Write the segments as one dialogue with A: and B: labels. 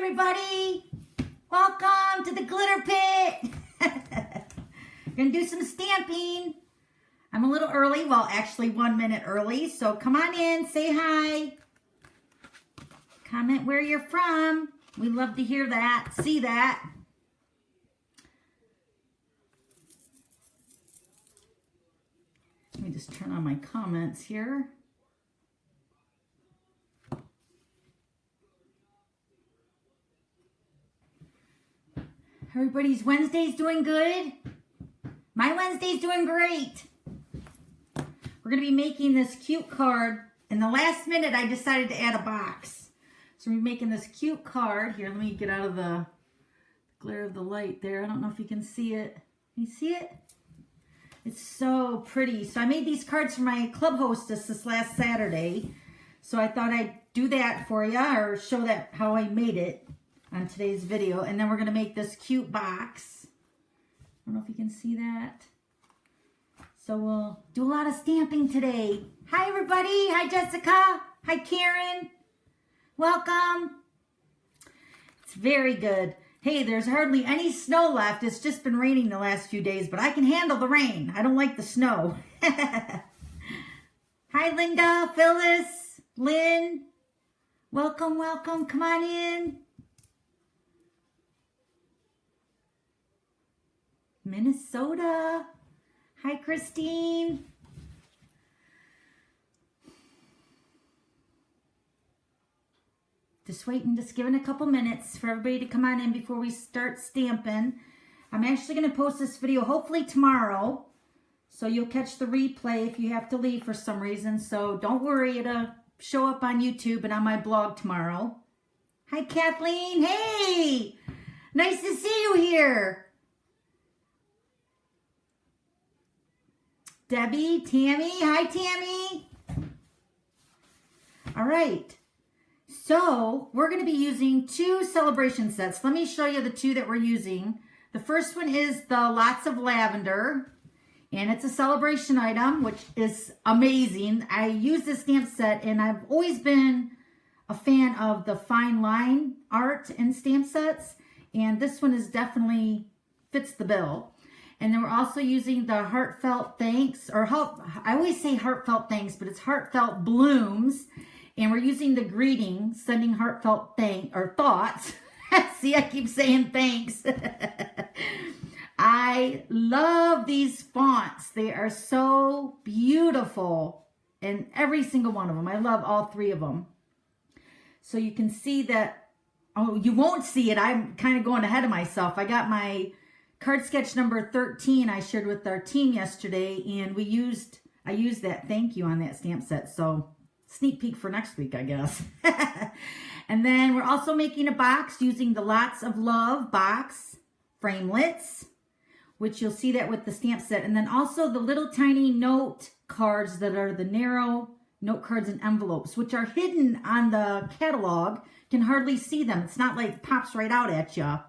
A: everybody. Welcome to the glitter pit. Gonna do some stamping. I'm a little early, well, actually 1 minute early, so come on in, say hi. Comment where you're from. We love to hear that, see that. Let me just turn on my comments here. Everybody's Wednesday's doing good. My Wednesday's doing great. We're going to be making this cute card. In the last minute, I decided to add a box. So we're making this cute card. Here, let me get out of the glare of the light there. I don't know if you can see it. Can you see it? It's so pretty. So I made these cards for my club hostess this last Saturday. So I thought I'd do that for you, or show that how I made it on today's video. And then we're going to make this cute box. I don't know if you can see that. So we'll do a lot of stamping today. Hi everybody. Hi Jessica. Hi Karen. Welcome. It's very good. Hey, there's hardly any snow left. It's just been raining the last few days, but I can handle the rain. I don't like the snow. Hi Linda, Phyllis, Lynn. Welcome, welcome. Come on in. Minnesota. Hi, Christine. Just waiting, just giving a couple minutes for everybody to come on in before we start stamping. I'm actually going to post this video hopefully tomorrow, so you'll catch the replay if you have to leave for some reason. So don't worry, it'll show up on YouTube and on my blog tomorrow. Hi, Kathleen. Hey, nice to see you here. Debbie, Tammy. Hi, Tammy. All right. So we're going to be using 2 celebration sets. Let me show you the 2 that we're using. The first one is the Lots of Lavender, and it's a celebration item, which is amazing. I use this stamp set, and I've always been a fan of the fine line art and stamp sets, and this one is definitely fits the bill. And then we're also using the Heartfelt Thanks, or I always say Heartfelt Thanks, but it's Heartfelt Blooms. And we're using the greeting, sending heartfelt thoughts. See, I keep saying thanks. I love these fonts. They are so beautiful. And every single one of them. I love all 3 of them. So you can see that, oh, you won't see it. I'm kind of going ahead of myself. I got my card sketch number 13 I shared with our team yesterday. And I used that thank you on that stamp set. So sneak peek for next week, I guess. And then we're also making a box using the Lots of Love box framelits, which you'll see that with the stamp set. And then also the little tiny note cards that are the narrow note cards and envelopes, which are hidden on the catalog. You can hardly see them. It's not like it pops right out at you.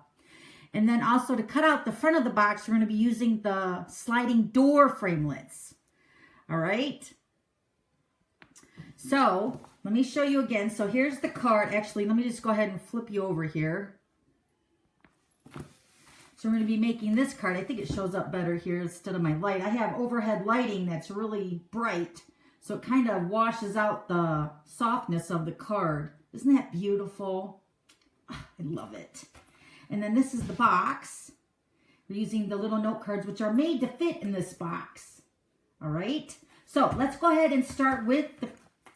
A: And then also to cut out the front of the box, we're going to be using the sliding door framelits. All right. So let me show you again. So here's the card. Actually, let me just go ahead and flip you over here. So we're going to be making this card. I think it shows up better here instead of my light. I have overhead lighting that's really bright, so it kind of washes out the softness of the card. Isn't that beautiful? I love it. And then this is the box. We're using the little note cards, which are made to fit in this box. All right. So let's go ahead and start with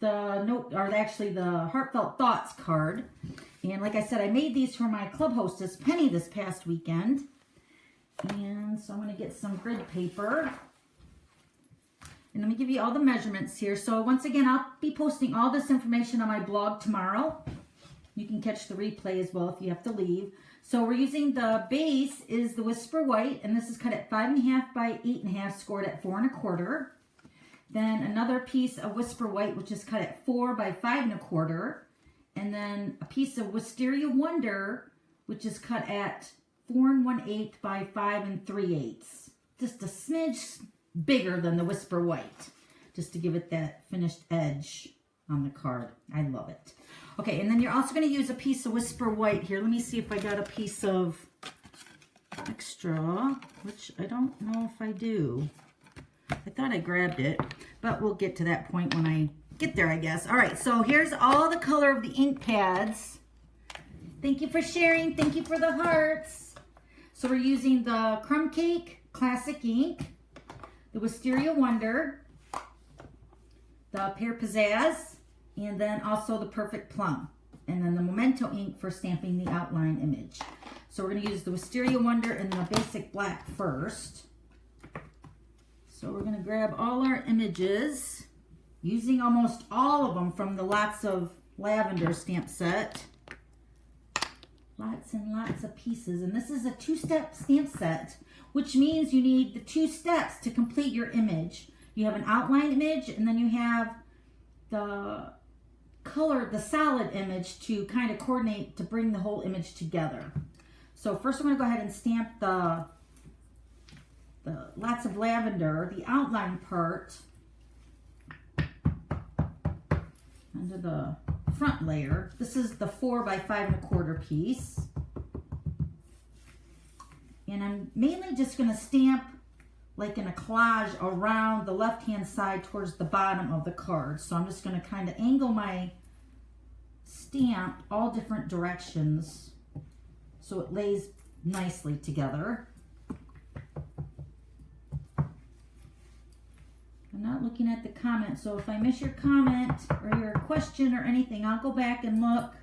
A: the note, or actually the Heartfelt Thoughts card. And like I said, I made these for my club hostess, Penny, this past weekend. And so I'm going to get some grid paper. And let me give you all the measurements here. So once again, I'll be posting all this information on my blog tomorrow. You can catch the replay as well if you have to leave. So we're using the base is the Whisper White, and this is cut at 5.5 by 8.5, scored at 4 1/4. Then another piece of Whisper White, which is cut at 4 by 5 1/4. And then a piece of Wisteria Wonder, which is cut at 4 1/8 by 5 3/8. Just a smidge bigger than the Whisper White, just to give it that finished edge. on the card. I love it. Okay, and then you're also going to use a piece of Whisper White here. Let me see if I got a piece of extra, which I don't know if I do. I thought I grabbed it, but we'll get to that point when I get there, I guess. All right, so here's all the color of the ink pads. Thank you for sharing. Thank you for the hearts. So we're using the Crumb Cake Classic Ink, the Wisteria Wonder, the Pear Pizzazz, and then also the Perfect Plum, and then the Memento ink for stamping the outline image. So we're going to use the Wisteria Wonder in the basic black first. So we're going to grab all our images, using almost all of them from the Lots of Lavender stamp set. Lots and lots of pieces, and this is a 2-step stamp set, which means you need the 2 steps to complete your image. You have an outline image, and then you have the color, the solid image to kind of coordinate to bring the whole image together. So first I'm going to go ahead and stamp the Lots of Lavender, the outline part, under the front layer. This is the 4 by 5 1/4 piece. And I'm mainly just going to stamp like in a collage around the left-hand side towards the bottom of the card. So I'm just going to kind of angle my stamp all different directions so it lays nicely together. I'm not looking at the comment, so if I miss your comment or your question or anything, I'll go back and look.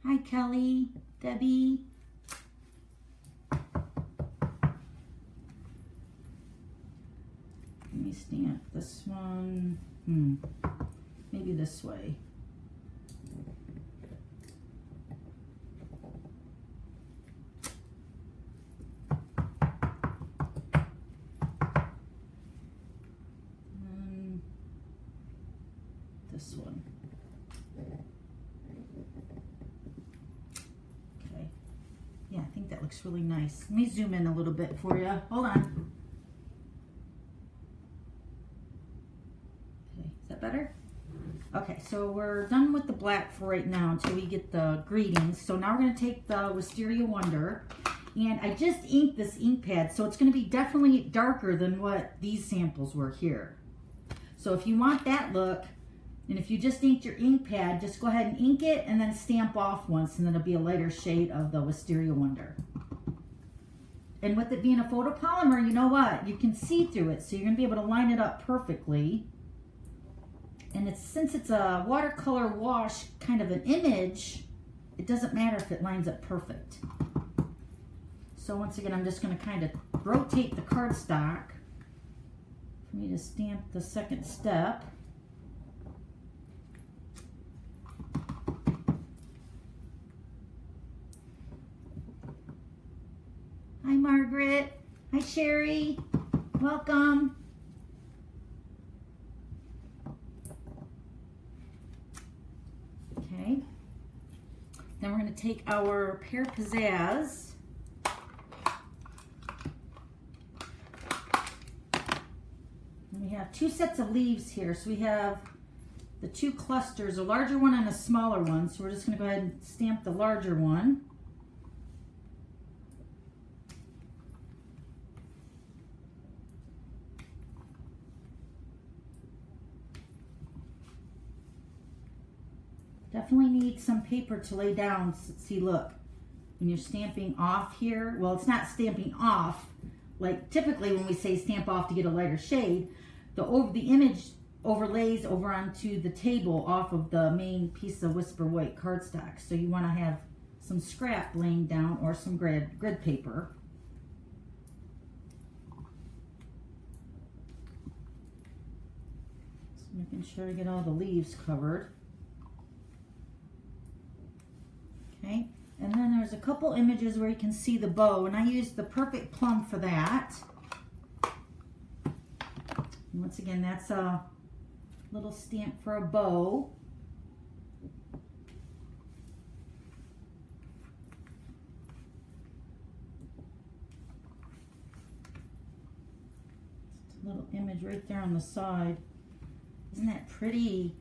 A: Hi, Kelly, Debbie. Let me stamp this one. Maybe this way. This one. Okay. Yeah, I think that looks really nice. Let me zoom in a little bit for you. Hold on. Okay, is that better? Okay, so we're done with the black for right now until we get the greetings. So now we're going to take the Wisteria Wonder, and I just inked this ink pad, so it's going to be definitely darker than what these samples were here. So if you want that look, and if you just inked your ink pad, just go ahead and ink it and then stamp off once, and then it'll be a lighter shade of the Wisteria Wonder. And with it being a photopolymer, you know what? You can see through it, so you're going to be able to line it up perfectly. And since it's a watercolor wash kind of an image, it doesn't matter if it lines up perfect. So once again, I'm just going to kind of rotate the cardstock for me to stamp the second step. Hi, Margaret. Hi, Sherry. Welcome. Okay. Then we're going to take our Pear Pizzazz. And we have 2 sets of leaves here. So we have the 2 clusters, a larger one and a smaller one. So we're just going to go ahead and stamp the larger one. Definitely need some paper to lay down. See, look, when you're stamping off here, well, it's not stamping off. Like typically when we say stamp off to get a lighter shade, the image overlays over onto the table off of the main piece of Whisper White cardstock. So you want to have some scrap laying down or some grid paper. Just making sure I get all the leaves covered. Okay, and then there's a couple images where you can see the bow, and I used the Perfect Plum for that. And once again, that's a little stamp for a bow. Just a little image right there on the side. Isn't that pretty?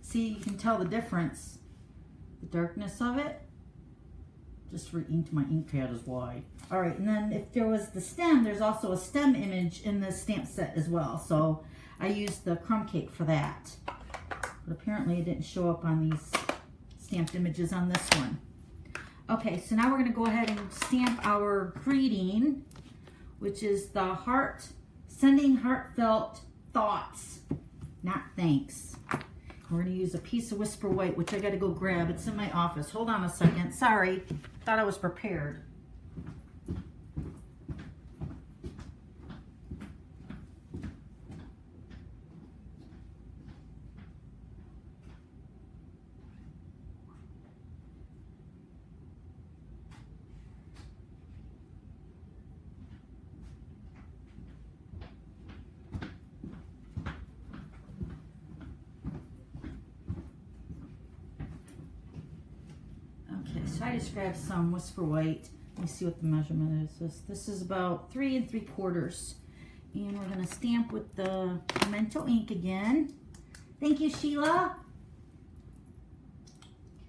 A: See, you can tell the difference. The darkness of it. Just re-inked my ink pad is why. All right, and then if there was the stem, there's also a stem image in the stamp set as well. So I used the crumb cake for that. But apparently it didn't show up on these stamped images on this one. Okay, so now we're going to go ahead and stamp our greeting, which is the heart, sending heartfelt thoughts, not thanks. We're going to use a piece of Whisper White, which I got to go grab. It's in my office. Hold on a second. Sorry. Thought I was prepared. So I just grabbed some Whisper White. Let me see what the measurement is. This is about 3 3/4. And we're going to stamp with the Memento ink again. Thank you, Sheila.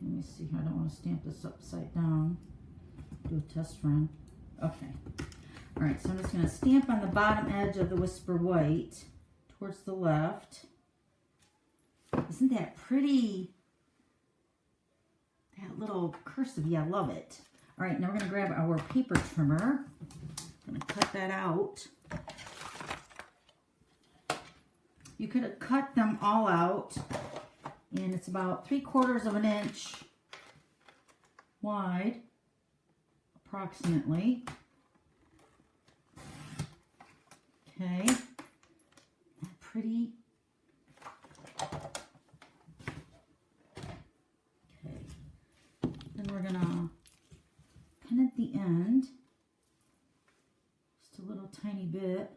A: Let me see. I don't want to stamp this upside down. Do a test run. Okay. All right, so I'm just going to stamp on the bottom edge of the Whisper White towards the left. Isn't that pretty? That little cursive, yeah, I love it. All right, now we're going to grab our paper trimmer. I'm going to cut that out. You could have cut them all out, and it's about 3/4 of an inch wide, approximately. Okay, isn't that pretty? We're gonna pin at the end, just a little tiny bit.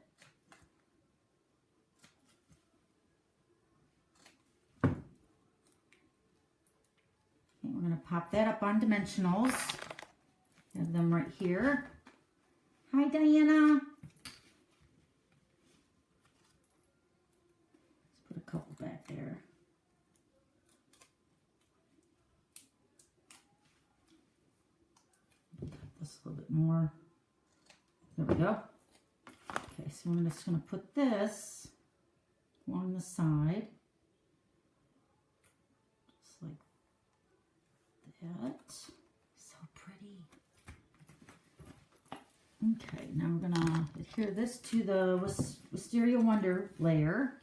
A: Okay, we're gonna pop that up on dimensionals. Have them right here. Hi, Diana. Let's put a couple back there. This a little bit more. There we go. Okay, so I'm just going to put this along the side, just like that. So pretty. Okay, now we're going to adhere this to the Wisteria Wonder layer.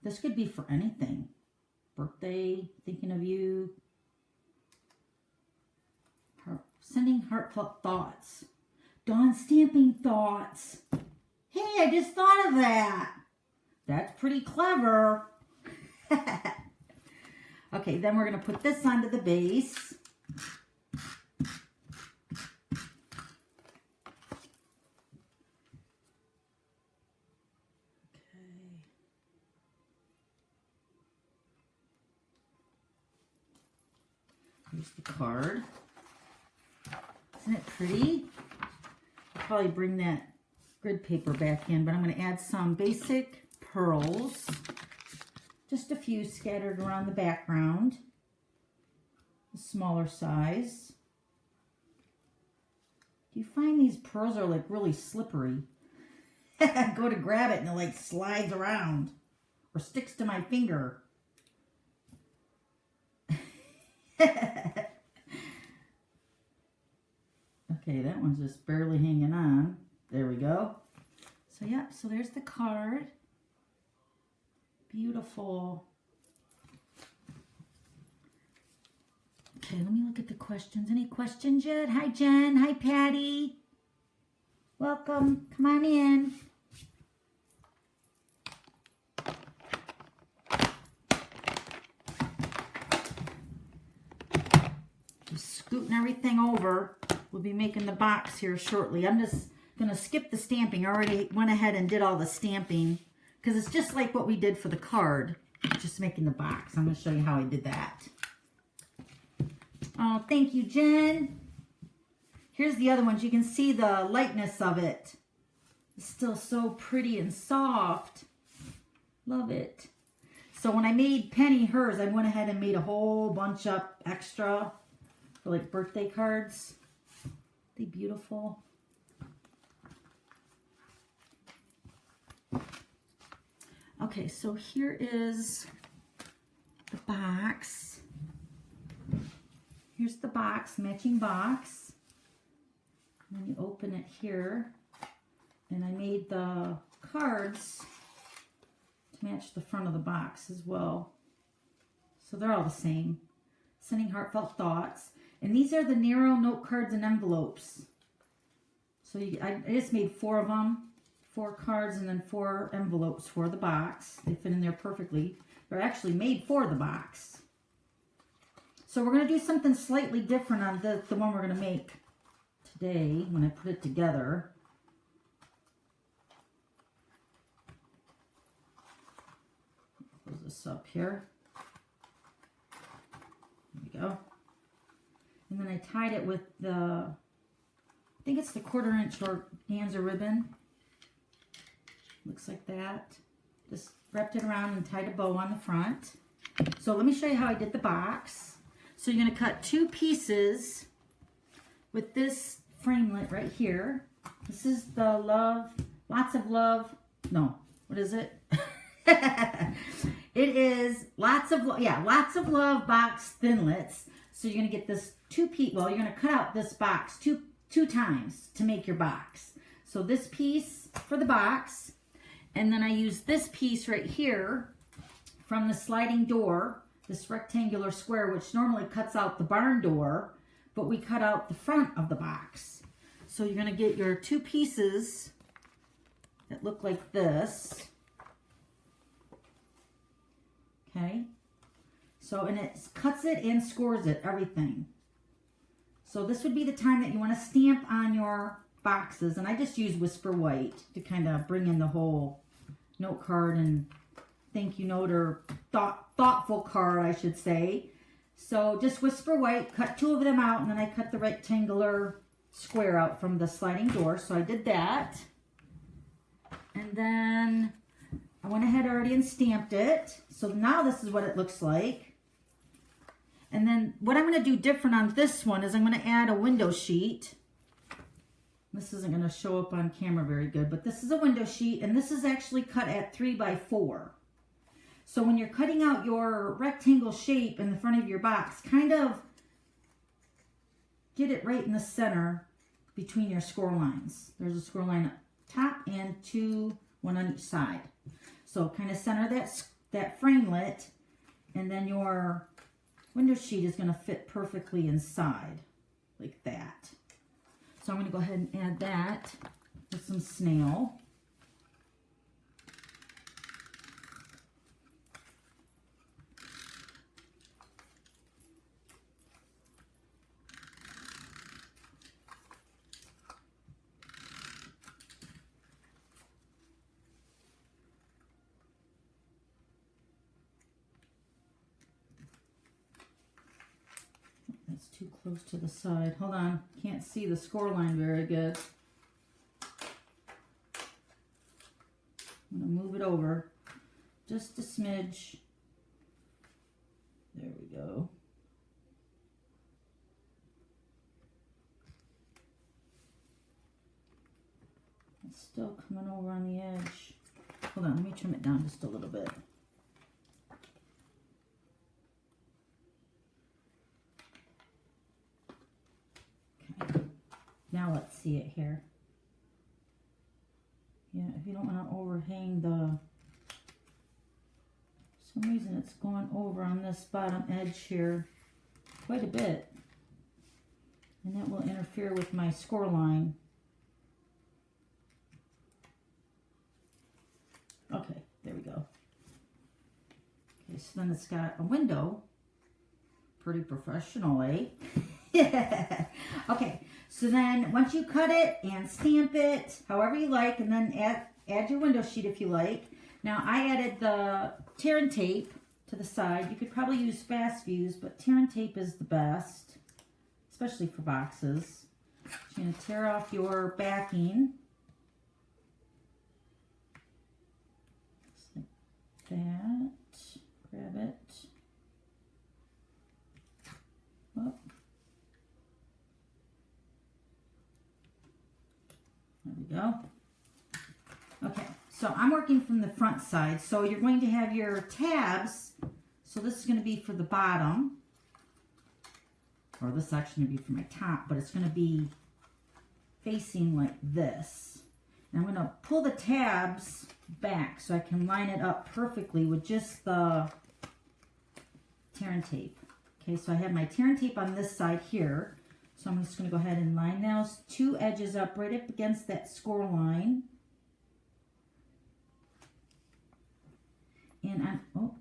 A: This could be for anything. Birthday, thinking of you. Sending heartfelt thoughts. Dawn stamping thoughts. Hey, I just thought of that. That's pretty clever. Okay, then we're going to put this onto the base. Here's the card. Isn't it pretty? I'll probably bring that grid paper back in, but I'm going to add some basic pearls. Just a few scattered around the background. The smaller size. Do you find these pearls are like really slippery? I go to grab it and it like slides around or sticks to my finger. Okay, that one's just barely hanging on. There we go. So, yep, so there's the card. Beautiful. Okay, let me look at the questions. Any questions yet? Hi, Jen. Hi, Patty. Welcome. Come on in. Just scooting everything over. We'll be making the box here shortly. I'm just going to skip the stamping. I already went ahead and did all the stamping because it's just like what we did for the card. Just making the box. I'm going to show you how I did that. Oh, thank you, Jen. Here's the other ones. You can see the lightness of it. It's still so pretty and soft. Love it. So when I made Penny hers, I went ahead and made a whole bunch up extra for like birthday cards. They beautiful. Okay, so here is the box. Here's the box, matching box. And then you open it here. And I made the cards to match the front of the box as well. So they're all the same. Sending heartfelt thoughts. And these are the narrow note cards and envelopes. So I just made 4 of them. 4 cards and then 4 envelopes for the box. They fit in there perfectly. They're actually made for the box. So we're going to do something slightly different on the one we're going to make today when I put it together. Close this up here. There we go. And then I tied it with the, I think it's the 1/4 inch organza ribbon. Looks like that. Just wrapped it around and tied a bow on the front. So let me show you how I did the box. So you're going to cut 2 pieces with this framelit right here. This is the Lots of Love. No, what is it? It is Lots of Love box thinlits. So you're going to get this 2 piece. Well, you're going to cut out this box two times to make your box. So this piece for the box. And then I use this piece right here from the sliding door, this rectangular square, which normally cuts out the barn door, but we cut out the front of the box. So you're going to get your 2 pieces that look like this. Okay. So, and it cuts it and scores it, everything. So this would be the time that you want to stamp on your boxes. And I just use Whisper White to kind of bring in the whole note card and thank you note, or thoughtful card, I should say. So just Whisper White, cut 2 of them out, and then I cut the rectangular square out from the sliding door. So I did that. And then I went ahead already and stamped it. So now this is what it looks like. And then what I'm going to do different on this one is I'm going to add a window sheet. This isn't going to show up on camera very good, but this is a window sheet, and this is actually cut at 3 by 4. So when you're cutting out your rectangle shape in the front of your box, kind of get it right in the center between your score lines. There's a score line up top and 1 on each side. So kind of center that framelit, and then your window sheet is going to fit perfectly inside like that. So I'm going to go ahead and add that with some snail. That's too close to the side. Hold on. Can't see the score line very good. I'm going to move it over just a smidge. There we go. It's still coming over on the edge. Hold on. Let me trim it down just a little bit. Now let's see it here. Yeah, if you don't want to overhang for some reason it's going over on this bottom edge here quite a bit. And that will interfere with my score line. Okay, there we go. Okay, so then it's got a window. Pretty professional, eh? Yeah. Okay, so then once you cut it and stamp it however you like, and then add your window sheet if you like. Now I added the tear and tape to the side. You could probably use fast fuse, but tear and tape is the best. especially for boxes. You're going to tear off your backing. Just like that. Grab it. Oh. There we go. Okay, so I'm working from the front side. So you're going to have your tabs. So this is going to be for the bottom. Or this is actually going to be for my top, but it's going to be facing like this. And I'm going to pull the tabs back so I can line it up perfectly with just the tear and tape. Okay, so I have my tear and tape on this side here. So I'm just going to go ahead and line those two edges up right up against that score line. And oh,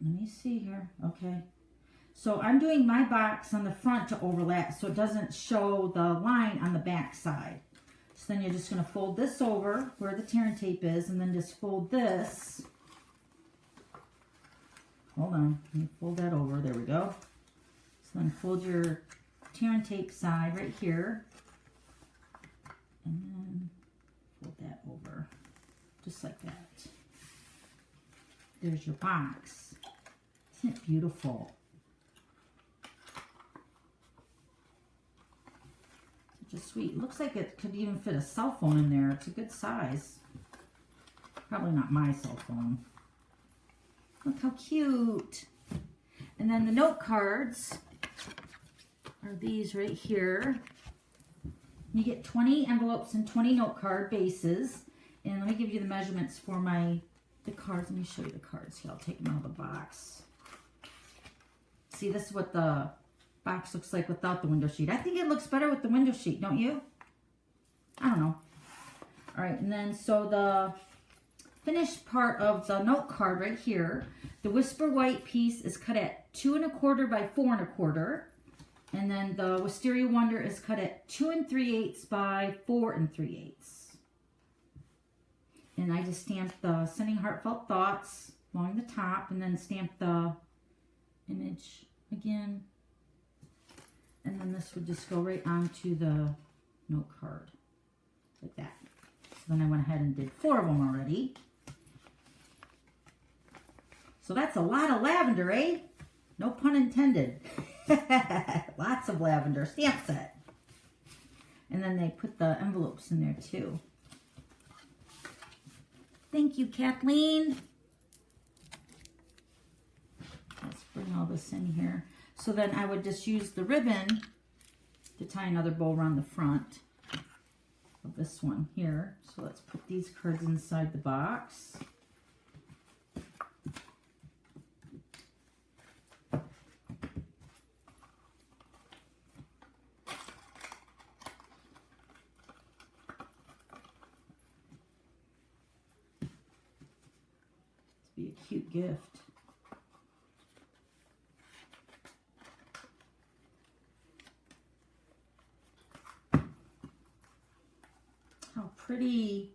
A: let me see here. Okay. So I'm doing my box on the front to overlap so it doesn't show the line on the back side. So then you're just going to fold this over where the tear and tape is, and then just fold this. Hold on. Let me fold that over. There we go. So then fold your tear and tape side right here. And then fold that over. Just like that. There's your box. Isn't it beautiful? Such a sweet. Looks like it could even fit a cell phone in there. It's a good size. Probably not my cell phone. Look how cute. And then the note cards are these right here. You get 20 envelopes and 20 note card bases. And let me give you the measurements for the cards. Let me show you the cards here. I'll take them out of the box. See, this is what the box looks like without the window sheet. I think it looks better with the window sheet, don't you? I don't know. All right, and then so the finished part of the note card right here, the Whisper White piece is cut at 2 1/4 by 4 1/4. And then the Wisteria Wonder is cut at 2 3/8 by 4 3/8. And I just stamped the Sending Heartfelt Thoughts along the top, and then stamped the image again. And then this would just go right onto the note card, like that. So then I went ahead and did 4 of them already. So that's a lot of lavender, eh? No pun intended. Lots of lavender stamp set. And then they put the envelopes in there too. Thank you, Kathleen. Let's bring all this in here. So then I would just use the ribbon to tie another bow around the front of this one here. So let's put these cards inside the box. Be a cute gift. How pretty.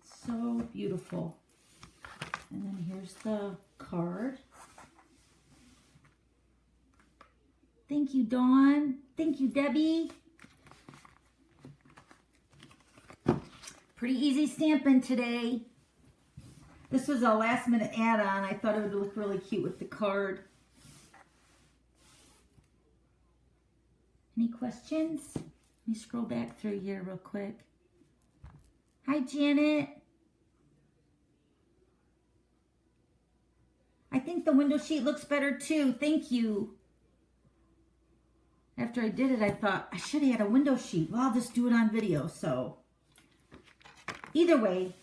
A: So beautiful. And then here's the card. Thank you, Dawn. Thank you, Debbie. Pretty easy stamping today. This was a last minute add-on. I thought it would look really cute with the card. Any questions? Let me scroll back through here real quick. Hi, Janet. I think the window sheet looks better too. Thank you. After I did it, I thought I should have had a window sheet. Well, I'll just do it on video, so. Either way,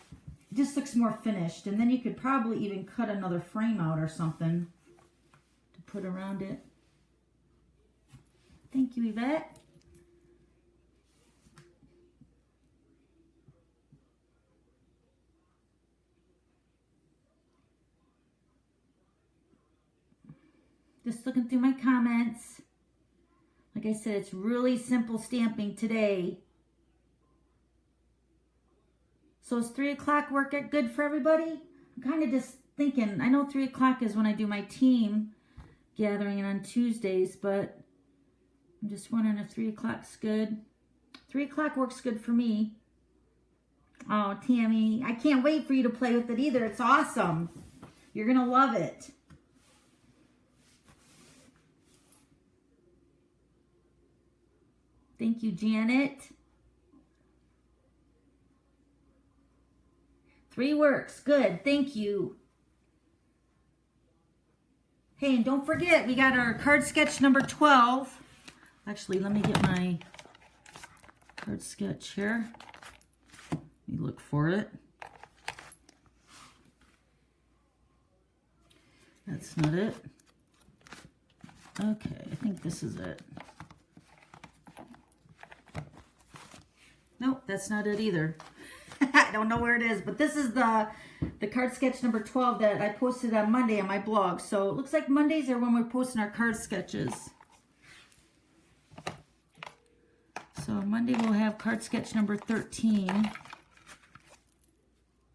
A: it just looks more finished. And then you could probably even cut another frame out or something to put around it. Thank you, Yvette. Just looking through my comments. Like I said, it's really simple stamping today. So is 3 o'clock work good for everybody? I'm kind of just thinking, I know 3 o'clock is when I do my team gathering on Tuesdays, but I'm just wondering if 3 o'clock's good. 3 o'clock works good for me. Oh, Tammy, I can't wait for you to play with it either. It's awesome. You're going to love it. Thank you, Janet. 3 works. Good. Thank you. Hey, and don't forget, we got our card sketch number 12. Actually, let me get my card sketch here. Let me look for it. That's not it. Okay, I think this is it. Nope, that's not it either. I don't know where it is, but this is the card sketch number 12 that I posted on Monday on my blog. So it looks like Mondays are when we're posting our card sketches. So Monday we'll have card sketch number 13.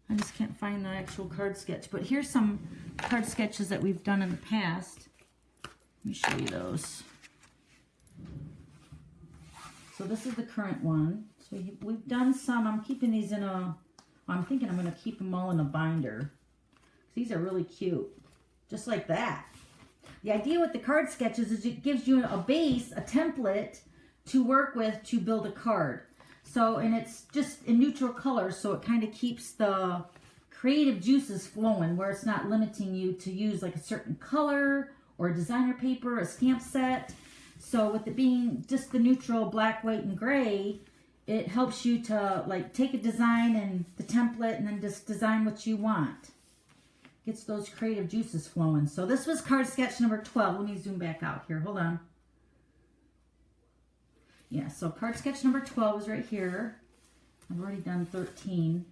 A: I just can't find the actual card sketch, but here's some card sketches that we've done in the past. Let me show you those. So this is the current one. So we've done some. I'm keeping these in a, I'm thinking I'm going to keep them all in a binder. These are really cute. Just like that. The idea with the card sketches is it gives you a base, a template to work with to build a card. So, and it's just in neutral colors, so it kind of keeps the creative juices flowing where it's not limiting you to use like a certain color or a designer paper, a stamp set. So with it being just the neutral black, white, and gray, it helps you to like take a design and the template and then just design what you want. Gets those creative juices flowing. So this was card sketch number 12. Let me zoom back out here. Hold on. Yeah, so card sketch number 12 is right here. I've already done 13.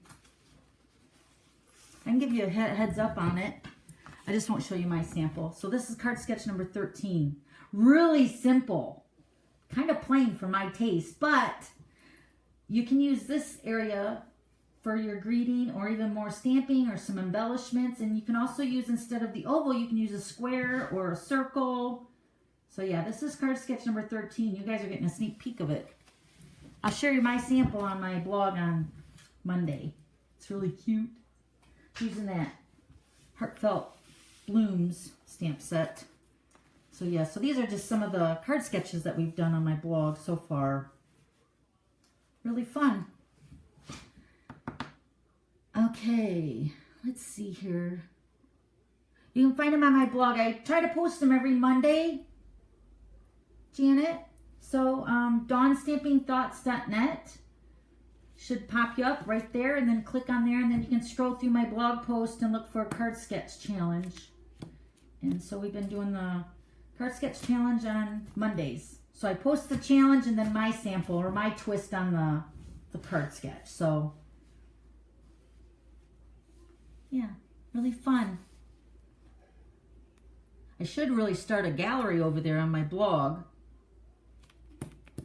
A: I can give you a heads up on it. I just won't show you my sample. So this is card sketch number 13. Really simple. Kind of plain for my taste, but you can use this area for your greeting or even more stamping or some embellishments. And you can also use, instead of the oval, you can use a square or a circle. So yeah, this is card sketch number 13. You guys are getting a sneak peek of it. I'll share you my sample on my blog on Monday. It's really cute. Using that Heartfelt Blooms stamp set. So yeah, so these are just some of the card sketches that we've done on my blog so far. Really fun. Okay, let's see here. You can find them on my blog. I try to post them every Monday, Janet. So dawnstampingthoughts.net should pop you up right there, and then click on there, and then you can scroll through my blog post and look for a card sketch challenge. And so we've been doing the card sketch challenge on Mondays. So I post the challenge and then my sample or my twist on the card sketch. So yeah, really fun. I should really start a gallery over there on my blog.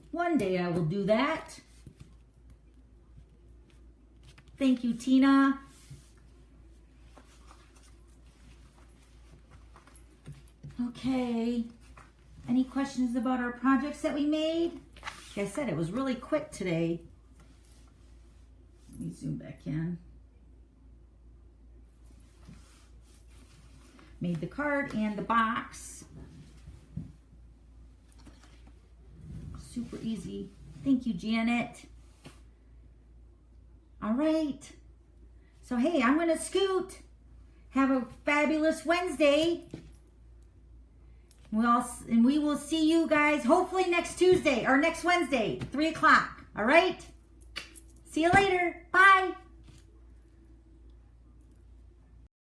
A: One day I will do that. Thank you, Tina. Okay. Any questions about our projects that we made? Like I said, it was really quick today. Let me zoom back in. Made the card and the box. Super easy. Thank you, Janet. All right. So, hey, I'm going to scoot. Have a fabulous Wednesday. And we will see you guys hopefully next Tuesday or next Wednesday, 3 o'clock. All right? See you later. Bye.